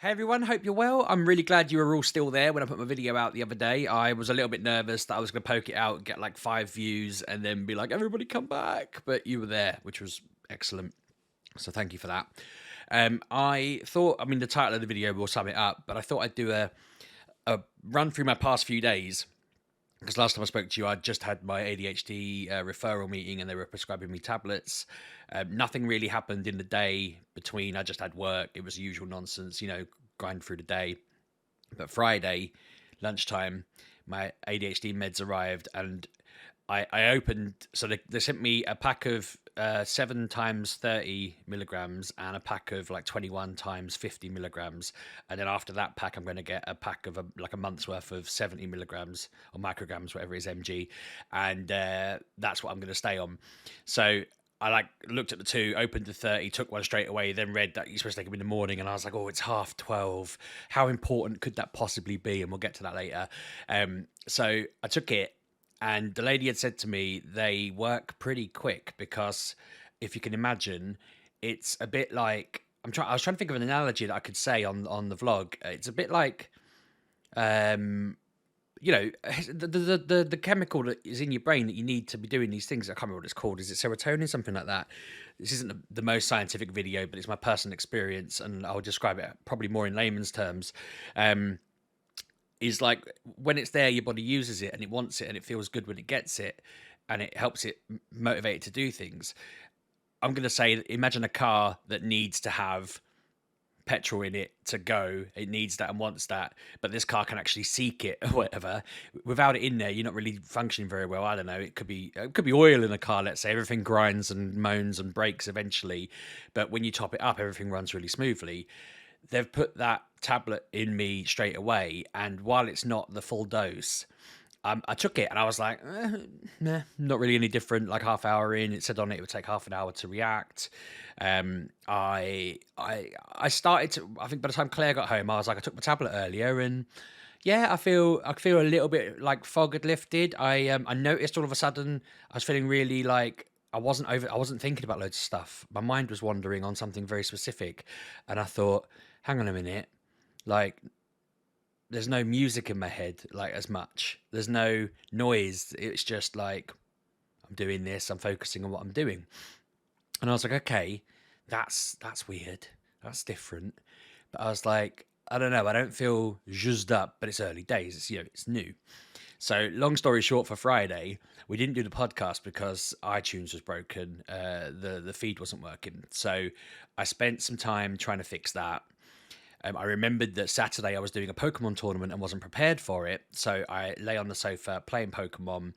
Hey everyone, hope you're well. I'm really glad you were all still there when I put my video out the other day. I was a little bit nervous that I was going to poke it out, get like 5 views, and then be like, everybody come back. But you were there, which was excellent. So thank you for that. I thought, the title of the video will sum it up, but I thought I'd do a run through my past few days because last time I spoke to you, I just had my ADHD referral meeting and they were prescribing me tablets. Nothing really happened in the day between. I just had work. It was the usual nonsense, grind through the day. But Friday lunchtime, my ADHD meds arrived and I opened. So they sent me a pack of 7 times 30 milligrams and a pack of like 21 times 50 milligrams. And then after that pack, I'm going to get a pack of like a month's worth of 70 milligrams or micrograms, whatever it is, mg. And that's what I'm going to stay on. So I like looked at the two, opened the 30, took one straight away, then read that you're supposed to take them in the morning, and I was like, "Oh, it's 12:30. How important could that possibly be?" And we'll get to that later. So I took it, and the lady had said to me they work pretty quick because if you can imagine, it's a bit like I was trying to think of an analogy that I could say on the vlog. It's a bit like um the chemical that is in your brain that you need to be doing these things. I can't remember what it's called. Is it serotonin, something like that? This isn't the most scientific video, but it's my personal experience, and I'll describe it probably more in layman's terms. Um, is like when it's there, your body uses it and it wants it, and it feels good when it gets it, and it helps it motivate it to do things. I'm going to say, imagine a car that needs to have petrol in it to go. It needs that and wants that, but this car can actually seek it or whatever. Without it in there, you're not really functioning very well. I don't know. It could be oil in a car. Let's say everything grinds and moans and breaks eventually, but when you top it up, everything runs really smoothly. They've put that tablet in me straight away, and while it's not the full dose, I took it and I was like, nah, not really any different. Like half hour in, it said on it would take half an hour to react. I started to. I think by the time Claire got home, I was like, I took my tablet earlier, and yeah, I feel a little bit like fog had lifted. I noticed all of a sudden I was feeling really like I wasn't thinking about loads of stuff. My mind was wandering on something very specific, and I thought, hang on a minute, like there's no music in my head like as much. There's no noise. It's just like I'm doing this. I'm focusing on what I'm doing. And I was like, okay, that's weird. That's different. But I was like, I don't know. I don't feel zhuzhed up, but it's early days. It's new. So long story short, for Friday, we didn't do the podcast because iTunes was broken. The feed wasn't working. So I spent some time trying to fix that. I remembered that Saturday I was doing a Pokemon tournament and wasn't prepared for it. So I lay on the sofa playing Pokemon,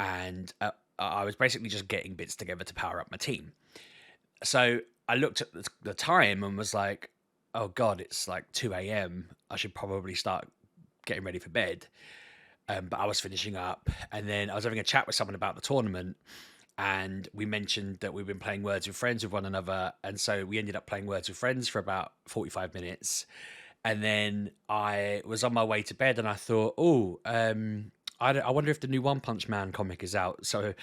and I was basically just getting bits together to power up my team. So I looked at the time and was like, oh God, it's like 2 a.m. I should probably start getting ready for bed. But I was finishing up, and then I was having a chat with someone about the tournament, and we mentioned that we've been playing Words with Friends with one another, and so we ended up playing Words with Friends for about 45 minutes, and then I was on my way to bed, and I thought, I wonder if the new One Punch Man comic is out. So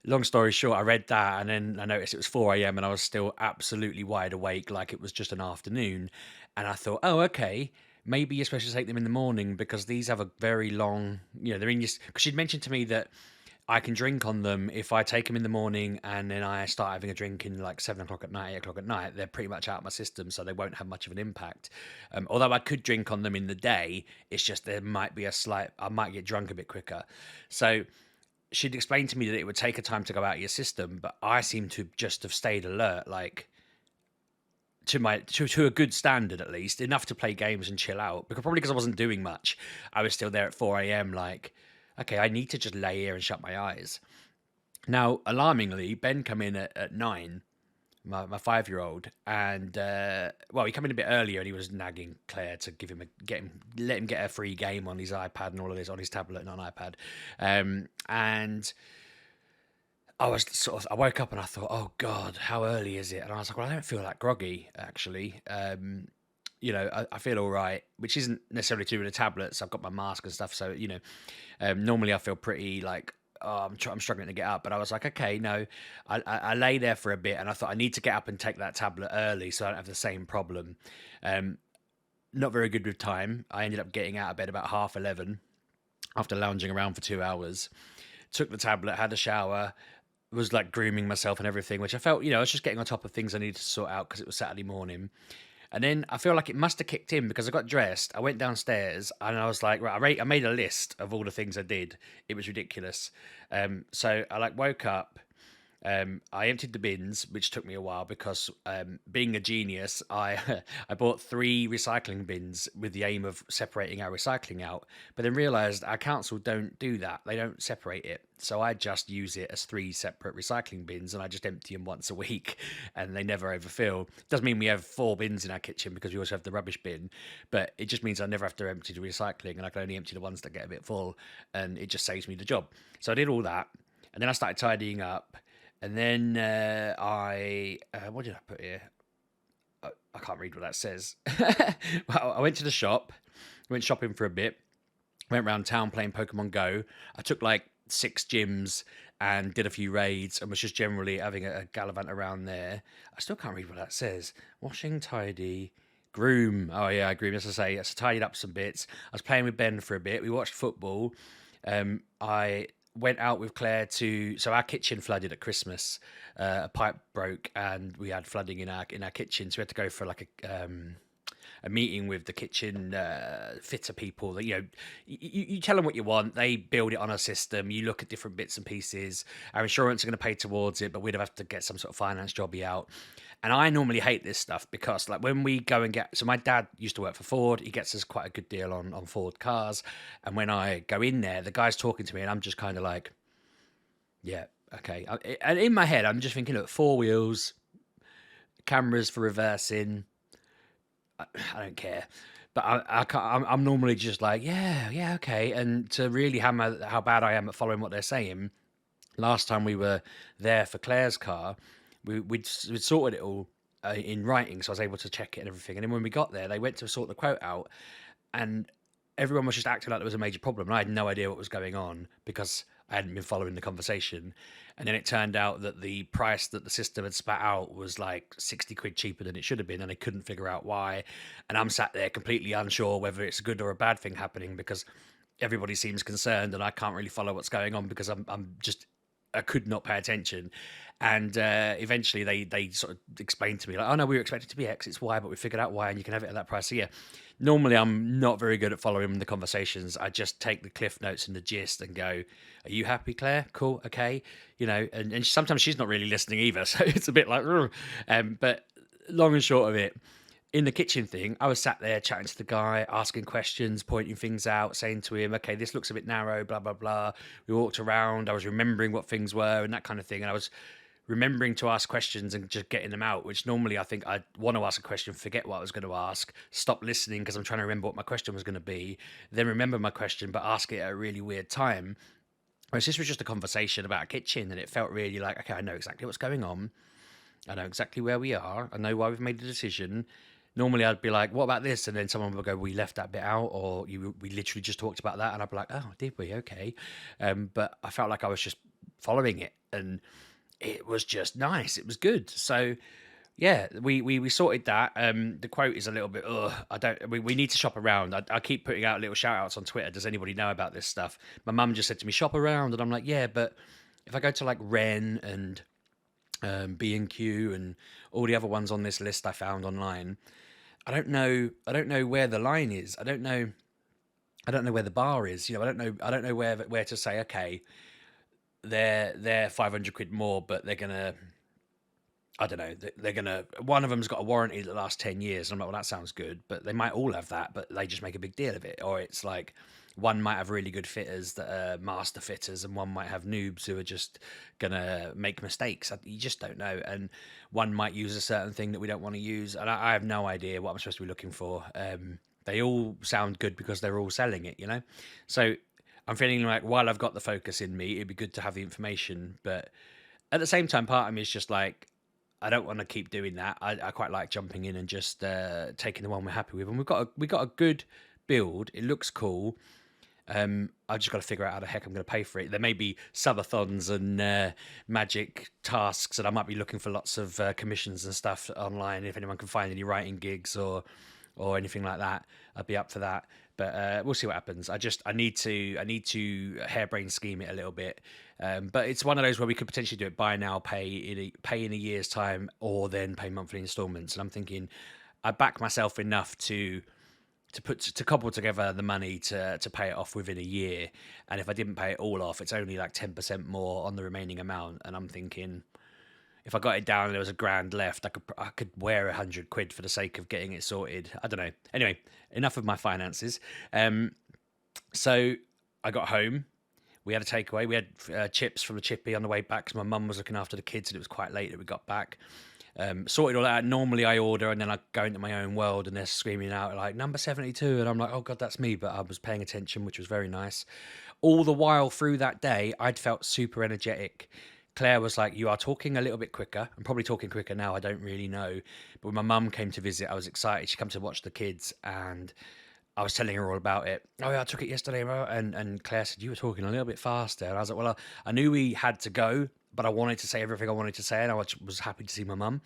long story short, I read that, and then I noticed it was 4 a.m. and I was still absolutely wide awake, like it was just an afternoon. And I thought, oh, okay, maybe you're supposed to take them in the morning because these have a very long, they're in your. Because she'd mentioned to me that I can drink on them if I take them in the morning and then I start having a drink in like 7 o'clock at night, 8 o'clock at night. They're pretty much out of my system, so they won't have much of an impact. Although I could drink on them in the day, it's just there might be I might get drunk a bit quicker. So she'd explained to me that it would take a time to go out of your system, but I seem to just have stayed alert, like to a good standard at least, enough to play games and chill out. Because I wasn't doing much, I was still there at 4 a.m. Like, okay, I need to just lay here and shut my eyes. Now, alarmingly, Ben come in at 9, my 5-year-old, and he came in a bit earlier, and he was nagging Claire to let him get a free game on his iPad and all of this, on his tablet and on iPad, and I woke up and I thought, oh God, how early is it? And I was like, well, I don't feel that groggy actually. I feel all right, which isn't necessarily to do with the tablets. I've got my mask and stuff, so normally I feel pretty like, oh, I'm struggling to get up. But I was like, okay, no. I lay there for a bit, and I thought I need to get up and take that tablet early so I don't have the same problem. not very good with time. I ended up getting out of bed about 11:30 after lounging around for 2 hours. Took the tablet, had a shower, was like grooming myself and everything, which I felt, I was just getting on top of things I needed to sort out because it was Saturday morning. And then I feel like it must have kicked in because I got dressed. I went downstairs and I was like, right, I made a list of all the things I did. It was ridiculous. So I like woke up. I emptied the bins, which took me a while because, being a genius, I I bought three recycling bins with the aim of separating our recycling out. But then realised our council don't do that; they don't separate it. So I just use it as three separate recycling bins, and I just empty them once a week, and they never overfill. Doesn't mean we have four bins in our kitchen because we also have the rubbish bin, but it just means I never have to empty the recycling, and I can only empty the ones that get a bit full, and it just saves me the job. So I did all that, and then I started tidying up. And then what did I put here? I can't read what that says. Well, I went to the shop, went shopping for a bit, went around town playing Pokemon Go. I took like 6 gyms and did a few raids and was just generally having a gallivant around there. I still can't read what that says. Washing, tidy, groom. Oh yeah, I groom. As I say, I tidied up some bits. I was playing with Ben for a bit. We watched football. I went out with Claire so our kitchen flooded at Christmas. A pipe broke and we had flooding in our kitchen, so we had to go for like a meeting with the kitchen fitter people. That you tell them what you want, they build it on a system. You look at different bits and pieces. Our insurance are going to pay towards it, but we'd have to get some sort of finance jobby out. And I normally hate this stuff because, like, when we go and so my dad used to work for Ford. He gets us quite a good deal on Ford cars. And when I go in there, the guy's talking to me and I'm just kind of like, yeah, okay. And in my head, I'm just thinking, look, four wheels, cameras for reversing. I don't care. But I can't, I'm normally just like, yeah, okay. And to really hammer how bad I am at following what they're saying, last time we were there for Claire's car, we'd sorted it all in writing, so I was able to check it and everything. And then when we got there, they went to sort the quote out, and everyone was just acting like there was a major problem. And I had no idea what was going on because I hadn't been following the conversation. And then it turned out that the price that the system had spat out was like 60 quid cheaper than it should have been, and they couldn't figure out why. And I'm sat there completely unsure whether it's a good or a bad thing happening because everybody seems concerned, and I can't really follow what's going on because I could not pay attention. And eventually they sort of explained to me, like, oh no, we were expected to be X, it's Y, but we figured out Y and you can have it at that price. So yeah, normally I'm not very good at following the conversations. I just take the cliff notes and the gist and go, are you happy, Claire? Cool, okay. And sometimes she's not really listening either. So it's a bit like, but long and short of it, in the kitchen thing, I was sat there chatting to the guy, asking questions, pointing things out, saying to him, okay, this looks a bit narrow, blah, blah, blah. We walked around. I was remembering what things were and that kind of thing. And I was remembering to ask questions and just getting them out, which normally I think I'd want to ask a question, forget what I was going to ask, stop listening because I'm trying to remember what my question was going to be, then remember my question, but ask it at a really weird time. Whereas this was just a conversation about a kitchen, and it felt really like, okay, I know exactly what's going on. I know exactly where we are. I know why we've made the decision. Normally I'd be like, what about this? And then someone would go, we left that bit out, or we literally just talked about that. And I'd be like, oh, did we? Okay. But I felt like I was just following it, and it was just nice. It was good. So yeah, we sorted that. The quote is a little bit, we need to shop around. I keep putting out little shout outs on Twitter. Does anybody know about this stuff? My mum just said to me, shop around. And I'm like, yeah, but if I go to like Ren and B&Q and all the other ones on this list I found online, I don't know where the line is. I don't know where the bar is. I don't know where to say, okay, they're 500 quid more, but they're gonna, I don't know, they're gonna, one of them's got a warranty that lasts 10 years. I'm like, well, that sounds good, but they might all have that, but they just make a big deal of it. Or it's like, one might have really good fitters that are master fitters, and one might have noobs who are just gonna make mistakes. You just don't know. And one might use a certain thing that we don't want to use, and I have no idea what I'm supposed to be looking for. They all sound good because they're all selling it, So I'm feeling like, while I've got the focus in me, it'd be good to have the information, but at the same time, part of me is just like, I don't want to keep doing that. I quite like jumping in and just taking the one we're happy with, and we got a good build. It looks cool. I've just got to figure out how the heck I'm going to pay for it. There may be subathons and magic tasks, and I might be looking for lots of commissions and stuff online if anyone can find any writing gigs or or anything like that, I'd be up for that. But we'll see what happens. I need to harebrain scheme it a little bit. But it's one of those where we could potentially do it buy now, pay in a year's time, or then pay monthly installments. And I'm thinking, I back myself enough to cobble together the money to pay it off within a year. And if I didn't pay it all off, it's only like 10% more on the remaining amount. And I'm thinking, if I got it down and there was a grand left, I could wear £100 for the sake of getting it sorted. I don't know. Anyway, enough of my finances. So I got home. We had a takeaway. We had chips from the chippy on the way back because my mum was looking after the kids and it was quite late that we got back. Sorted all that out. Normally I order and then I go into my own world and they're screaming out like number 72 and I'm like, oh God, that's me. But I was paying attention, which was very nice. All the while through that day, I'd felt super energetic. Claire was like, you are talking a little bit quicker. I'm probably talking quicker now. I don't really know. But when my mum came to visit, I was excited. She came to watch the kids and I was telling her all about it. Oh yeah, I took it yesterday. And Claire said, you were talking a little bit faster. And I was like, well, I knew we had to go, but I wanted to say everything I wanted to say. And I was happy to see my mum.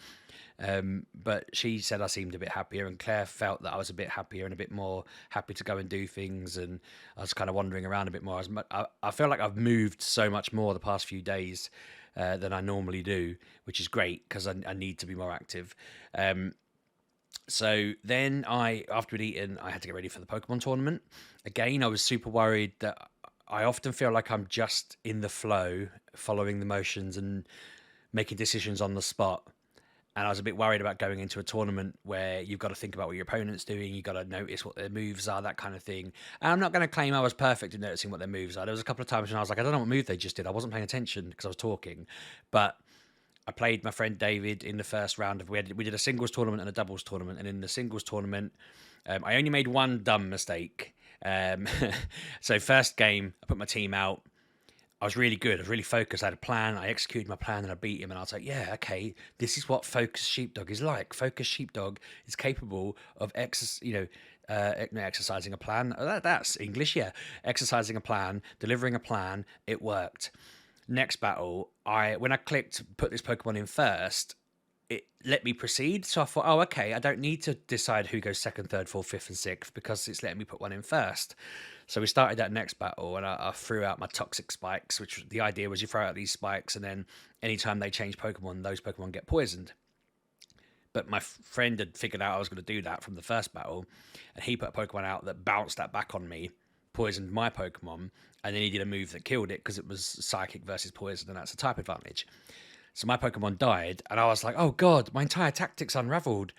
But she said I seemed a bit happier, and Claire felt that I was a bit happier and a bit more happy to go and do things. And I was kind of wandering around a bit more. I feel like I've moved so much more the past few days than I normally do, which is great because I need to be more active. So then after we'd eaten, I had to get ready for the Pokemon tournament. Again, I was super worried that I often feel like I'm just in the flow, following the motions and making decisions on the spot. And I was a bit worried about going into a tournament where you've got to think about what your opponent's doing. You've got to notice what their moves are, that kind of thing. And I'm not going to claim I was perfect in noticing what their moves are. There was a couple of times when I was like, I don't know what move they just did. I wasn't paying attention because I was talking. But I played my friend David in the first round. We did a singles tournament and a doubles tournament. And in the singles tournament, I only made one dumb mistake. So first game, I put my team out. I was really good. I was really focused. I had a plan. I executed my plan and I beat him. And I was like, yeah, okay, this is what focused sheepdog is like. Focused sheepdog is capable of exercising a plan. That's English, yeah. Exercising a plan, delivering a plan. It worked. Next battle, when I clicked put this Pokemon in first, it let me proceed. So I thought, oh, okay, I don't need to decide who goes second, third, fourth, fifth, and sixth because it's letting me put one in first. So we started that next battle, and I threw out my toxic spikes, which the idea was you throw out these spikes, and then anytime they change Pokemon, those Pokemon get poisoned. But my friend had figured out I was going to do that from the first battle, and he put a Pokemon out that bounced that back on me, poisoned my Pokemon, and then he did a move that killed it because it was Psychic versus Poison, and that's a type advantage. So my Pokemon died, and I was like, oh God, my entire tactics unraveled.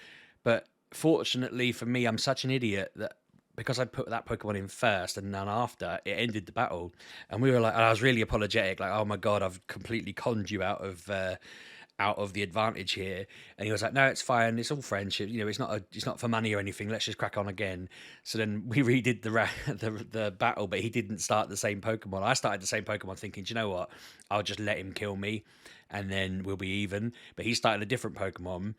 But fortunately for me, I'm such an idiot that because I put that Pokemon in first and none after, it ended the battle. And we were like, and I was really apologetic, like, oh my God, I've completely conned you out of the advantage here. And he was like, no, it's fine, it's all friendship, it's not for money or anything, let's just crack on again. So then we redid the battle, but he didn't start the same Pokemon. I started the same Pokemon thinking, do you know what, I'll just let him kill me and then we'll be even. But he started a different Pokemon,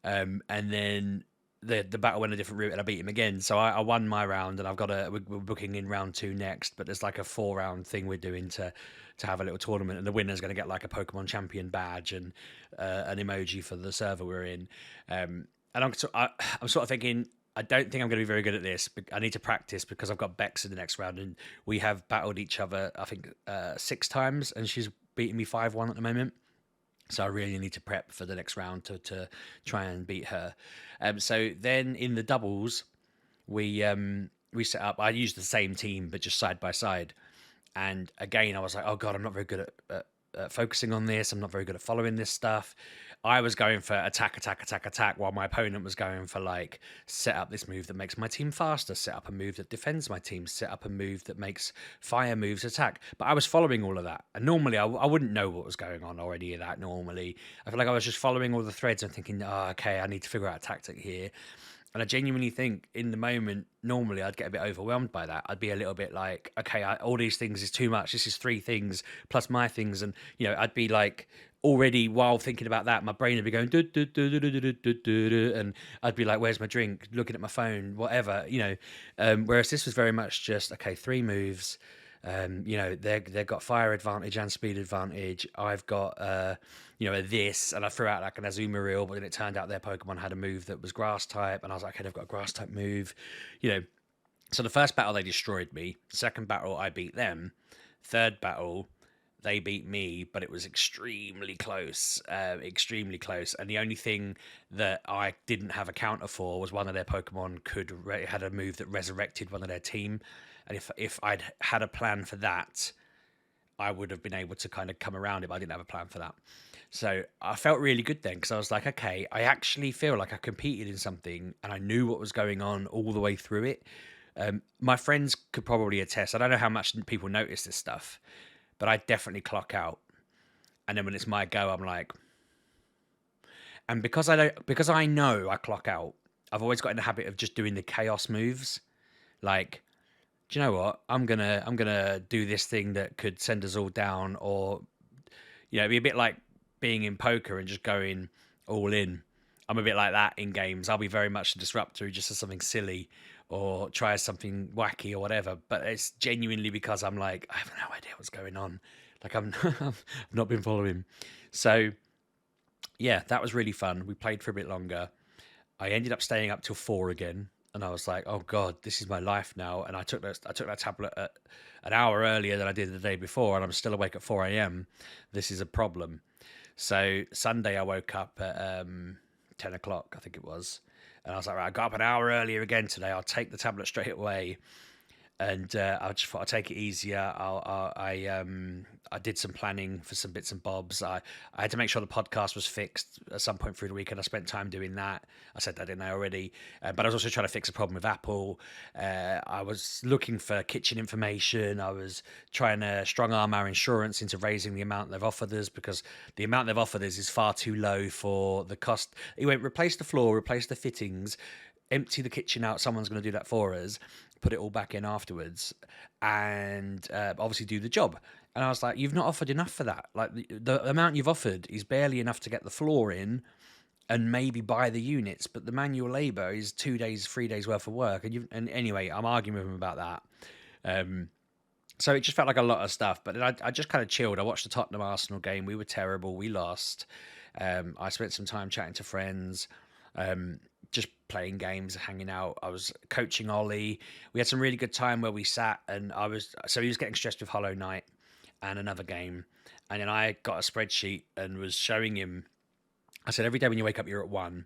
and then the battle went a different route and I beat him again. So I won my round, and we're booking in round 2 next, but there's like a 4-round thing we're doing to have a little tournament, and the winner's going to get like a Pokemon champion badge and an emoji for the server we're in. And I'm sort of thinking, I don't think I'm going to be very good at this. But I need to practice because I've got Bex in the next round, and we have battled each other, I think, 6 times, and she's beating me 5-1 at the moment. So I really need to prep for the next round to try and beat her. So then in the doubles, we set up. I used the same team, but just side by side. And again, I was like, oh God, I'm not very good at focusing on this. I'm not very good at following this stuff. I was going for attack, while my opponent was going for like, set up this move that makes my team faster, set up a move that defends my team, set up a move that makes fire moves attack. But I was following all of that. And normally I wouldn't know what was going on or any of that normally. I feel like I was just following all the threads and thinking, oh, okay, I need to figure out a tactic here. And I genuinely think in the moment, normally I'd get a bit overwhelmed by that. I'd be a little bit like, okay, all these things is too much. This is 3 things plus my things. And, I'd be like, already while thinking about that, my brain would be going, and I'd be like, where's my drink? Looking at my phone, whatever, Whereas this was very much just, okay, 3 moves. They've got fire advantage and speed advantage. I've got this, and I threw out like an Azuma reel, but then it turned out their Pokemon had a move that was grass type, and I was like, okay, they've got a grass type move, you know. So the first battle they destroyed me. Second battle I beat them. Third battle they beat me, but it was extremely close. And the only thing that I didn't have a counter for was one of their Pokemon had a move that resurrected one of their team, and if I'd had a plan for that, I would have been able to kind of come around it. But I didn't have a plan for that, so I felt really good then because I was like, okay, I actually feel like I competed in something, and I knew what was going on all the way through it. My friends could probably attest. I don't know how much people notice this stuff, but I definitely clock out. And then when it's my go, I'm like, and because I know I clock out, I've always got in the habit of just doing the chaos moves. Like, do you know what? I'm gonna do this thing that could send us all down, or it'd be a bit like being in poker and just going all in. I'm a bit like that in games. I'll be very much a disruptor who just does something silly or tries something wacky or whatever. But it's genuinely because I'm like, I have no idea what's going on. Like I've not been following. So yeah, that was really fun. We played for a bit longer. I ended up staying up till 4 again, and I was like, "Oh God, this is my life now." And I took that tablet at an hour earlier than I did the day before, and I'm still awake at 4 a.m. This is a problem. So Sunday, I woke up at 10 o'clock, I think it was, and I was like, "Right, I got up an hour earlier again today. I'll take the tablet straight away." And I just thought I'd take it easier. I did some planning for some bits and bobs. I had to make sure the podcast was fixed at some point through the weekend. I spent time doing that. I said that, didn't I, already? But I was also trying to fix a problem with Apple. I was looking for kitchen information. I was trying to strong arm our insurance into raising the amount they've offered us, because the amount they've offered us is far too low for the cost. It went replace the floor, replace the fittings, empty the kitchen out. Someone's going to do that for us, put it all back in afterwards, and obviously do the job. And I was like, you've not offered enough for that. Like the amount you've offered is barely enough to get the floor in and maybe buy the units, but the manual labor is 2 days, 3 days worth of work. And anyway, I'm arguing with him about that. So it just felt like a lot of stuff. But then I just kind of chilled. I watched the Tottenham Arsenal game. We were terrible. We lost. I spent some time chatting to friends. Just playing games, hanging out. I was coaching Ollie. We had some really good time where we sat, and he was getting stressed with Hollow Knight and another game. And then I got a spreadsheet and was showing him. I said, every day when you wake up, you're at 1.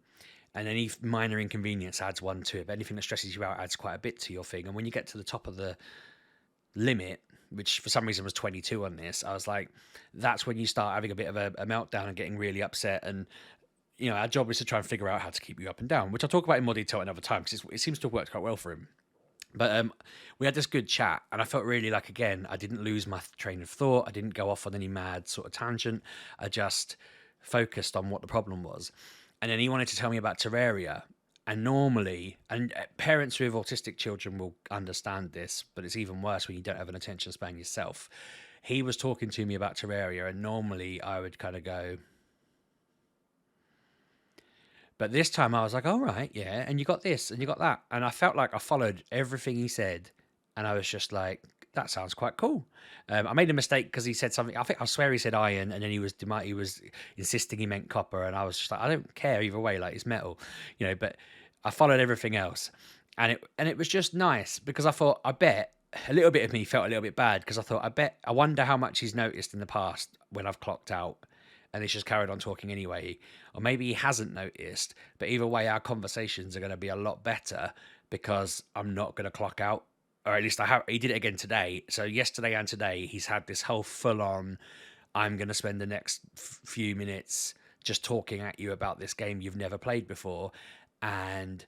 And any minor inconvenience adds 1 to it. But anything that stresses you out adds quite a bit to your thing. And when you get to the top of the limit, which for some reason was 22 on this, I was like, that's when you start having a bit of a meltdown and getting really upset. And our job is to try and figure out how to keep you up and down, which I'll talk about in more detail another time, because it seems to have worked quite well for him. But we had this good chat, and I felt really like, again, I didn't lose my train of thought. I didn't go off on any mad sort of tangent. I just focused on what the problem was. And then he wanted to tell me about Terraria. And normally, and parents with autistic children will understand this, but it's even worse when you don't have an attention span yourself. He was talking to me about Terraria, and normally I would kind of go, but this time I was like, all right, yeah, and you got this and you got that. And I felt like I followed everything he said. And I was just like, that sounds quite cool. I made a mistake because he said something. I swear he said iron, and then he was insisting he meant copper. And I was just like, I don't care either way, like it's metal, but I followed everything else. And it was just nice, because I thought, I bet a little bit of me felt a little bit bad, because I thought, I wonder how much he's noticed in the past when I've clocked out. And he's just carried on talking anyway. Or maybe he hasn't noticed. But either way, our conversations are going to be a lot better, because I'm not going to clock out. Or at least he did it again today. So yesterday and today, he's had this whole full-on, I'm going to spend the next few minutes just talking at you about this game you've never played before. And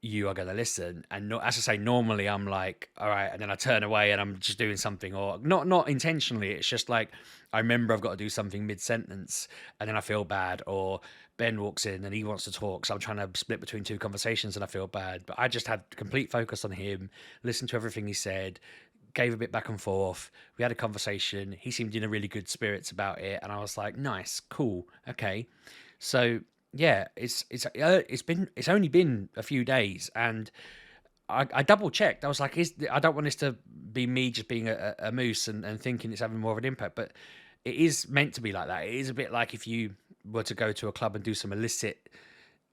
you are going to listen. And as I say, normally I'm like, all right, and then I turn away and I'm just doing something, or not intentionally. It's just like, I remember I've got to do something mid-sentence, and then I feel bad. Or Ben walks in and he wants to talk, so I'm trying to split between 2 conversations and I feel bad. But I just had complete focus on him, listened to everything he said, gave a bit back and forth. We had a conversation. He seemed in a really good spirits about it, and I was like, nice, cool, okay. So yeah, it's only been a few days, and I double checked. I was like, I don't want this to be me just being a moose and thinking it's having more of an impact, but it is meant to be like that. It is a bit like if you were to go to a club and do some illicit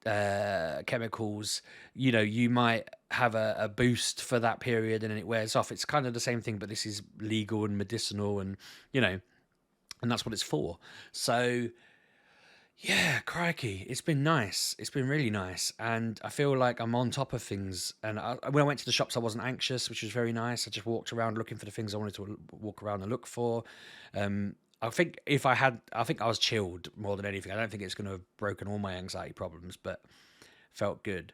chemicals, you might have a boost for that period and then it wears off. It's kind of the same thing, but this is legal and medicinal, and and that's what it's for. So yeah, crikey, it's been nice. It's been really nice, and I feel like I'm on top of things. And when I went to the shops, I wasn't anxious, which was very nice. I just walked around looking for the things I wanted to walk around and look for. I think I think I was chilled more than anything. I don't think it's going to have broken all my anxiety problems, but felt good.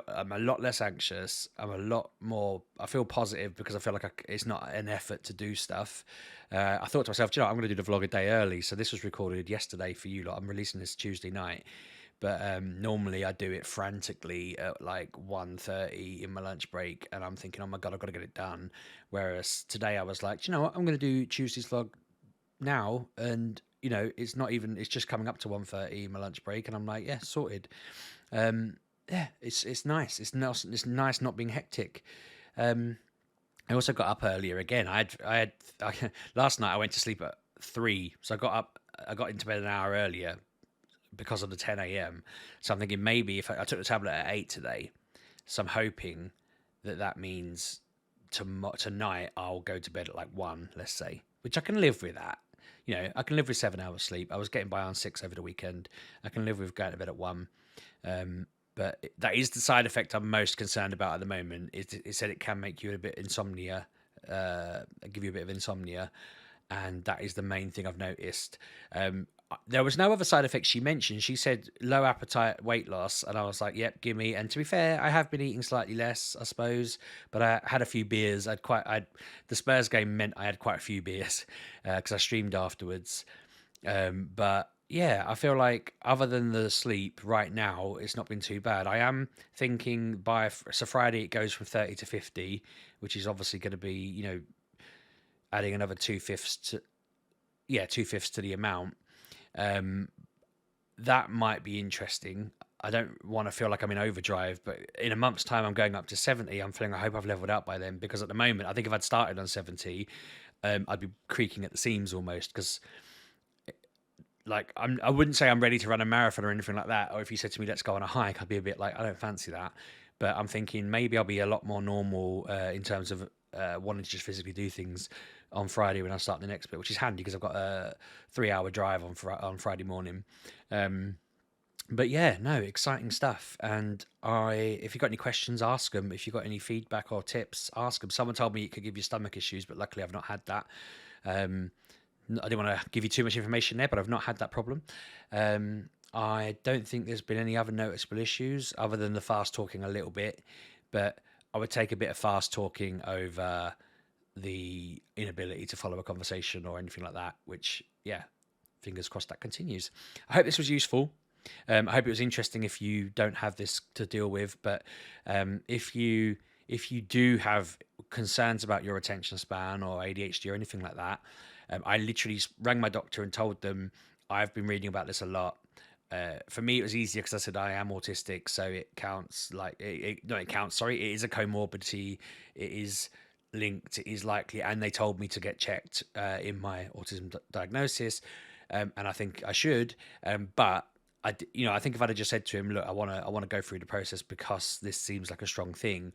I'm a lot less anxious. I'm a lot more. I feel positive because I feel like it's not an effort to do stuff. I thought to myself, I'm going to do the vlog a day early. So this was recorded yesterday for you. Like, I'm releasing this Tuesday night, but normally I do it frantically at like 1:30 in my lunch break, and I'm thinking, oh my god, I've got to get it done. Whereas today I was like, you know what, I'm going to do Tuesday's vlog now, and it's not even. It's just coming up to 1:30 in my lunch break, and I'm like, yeah, sorted. Yeah, it's nice. It's nice not being hectic. I also got up earlier again. Last night I went to sleep at 3, so I got into bed an hour earlier because of the 10 a.m. So I'm thinking maybe if I took the tablet at 8 today, so I'm hoping that means tonight I'll go to bed at like 1, let's say, which I can live with that. I can live with 7 hours sleep. I was getting by on 6 over the weekend. I can live with going to bed at 1. But that is the side effect I'm most concerned about at the moment. It said it can make you a bit insomnia, give you a bit of insomnia, and that is the main thing I've noticed. There was no other side effects she mentioned. She said low appetite, weight loss, and I was like, "Yep, gimme." And to be fair, I have been eating slightly less, I suppose, but I had a few beers. The Spurs game meant I had quite a few beers because I streamed afterwards. But yeah, I feel like other than the sleep right now, it's not been too bad. I am thinking so Friday it goes from 30 to 50, which is obviously going to be, adding another 2/5 to the amount. That might be interesting. I don't want to feel like I'm in overdrive, but in a month's time, I'm going up to 70. I hope I've leveled out by then, because at the moment, I think if I'd started on 70, I'd be creaking at the seams almost, because like I wouldn't say I'm ready to run a marathon or anything like that. Or if you said to me, let's go on a hike, I'd be a bit like, I don't fancy that. But I'm thinking maybe I'll be a lot more normal in terms of wanting to just physically do things on Friday when I start the next bit, which is handy because I've got a 3-hour drive on Friday morning. But yeah, no, exciting stuff. And if you've got any questions, ask them. If you've got any feedback or tips, ask them. Someone told me it could give you stomach issues, but luckily I've not had that. I didn't want to give you too much information there, but I've not had that problem. I don't think there's been any other noticeable issues other than the fast talking a little bit, but I would take a bit of fast talking over the inability to follow a conversation or anything like that, which, yeah, fingers crossed that continues. I hope this was useful. I hope it was interesting if you don't have this to deal with, but if you do have concerns about your attention span or ADHD or anything like that, I literally rang my doctor and told them I've been reading about this a lot. For me, it was easier because I said I am autistic, so it counts. It counts. Sorry, it is a comorbidity. It is linked. It is likely, and they told me to get checked in my autism diagnosis, and I think I should. But I think if I'd have just said to him, look, I want to go through the process because this seems like a strong thing,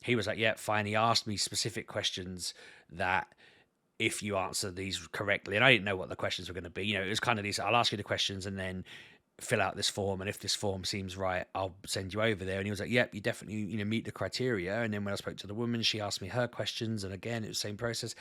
he was like, yeah, fine. He asked me specific questions that, if you answer these correctly, and I didn't know what the questions were going to be, it was kind of these, I'll ask you the questions and then fill out this form, and if this form seems right, I'll send you over there. And he was like, yep, you definitely meet the criteria. And then when I spoke to the woman, she asked me her questions, and again, it was the same process.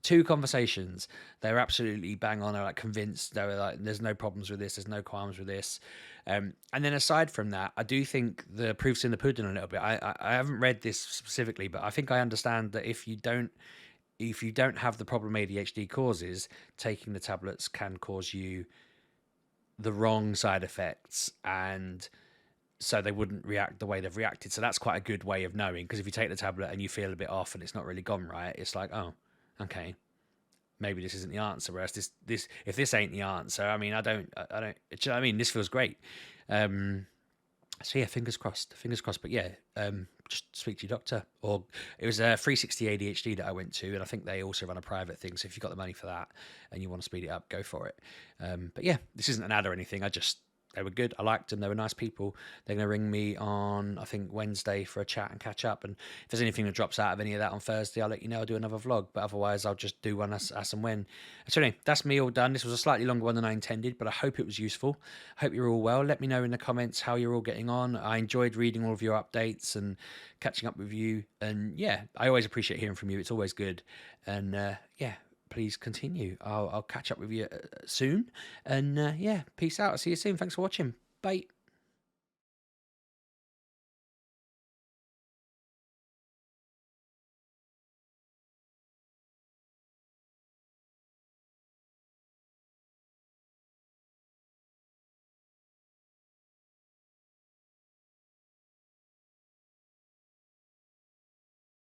2 conversations, they were absolutely bang on. They're like convinced. They were like, there's no problems with this, there's no qualms with this. And then aside from that, I do think the proof's in the pudding a little bit. I haven't read this specifically, but I think I understand that if you don't have the problem ADHD causes, taking the tablets can cause you the wrong side effects, and so they wouldn't react the way they've reacted. So that's quite a good way of knowing, because if you take the tablet and you feel a bit off and it's not really gone right, it's like, oh, okay, maybe this isn't the answer. Whereas this if this ain't the answer, I mean, I don't, do you know what I mean? This feels great. So yeah, fingers crossed. But yeah, just speak to your doctor. Or it was a 360 ADHD that I went to, and I think they also run a private thing. So if you've got the money for that and you want to speed it up, go for it. But yeah, this isn't an ad or anything. They were good. I liked them. They were nice people. They're going to ring me on, I think, Wednesday for a chat and catch up. And if there's anything that drops out of any of that on Thursday, I'll let you know. I'll do another vlog. But otherwise, I'll just do one as and when. So anyway, that's me all done. This was a slightly longer one than I intended, but I hope it was useful. I hope you're all well. Let me know in the comments how you're all getting on. I enjoyed reading all of your updates and catching up with you. And yeah, I always appreciate hearing from you. It's always good. And yeah, please continue. I'll catch up with you soon. And yeah, peace out. I'll see you soon. Thanks for watching. Bye.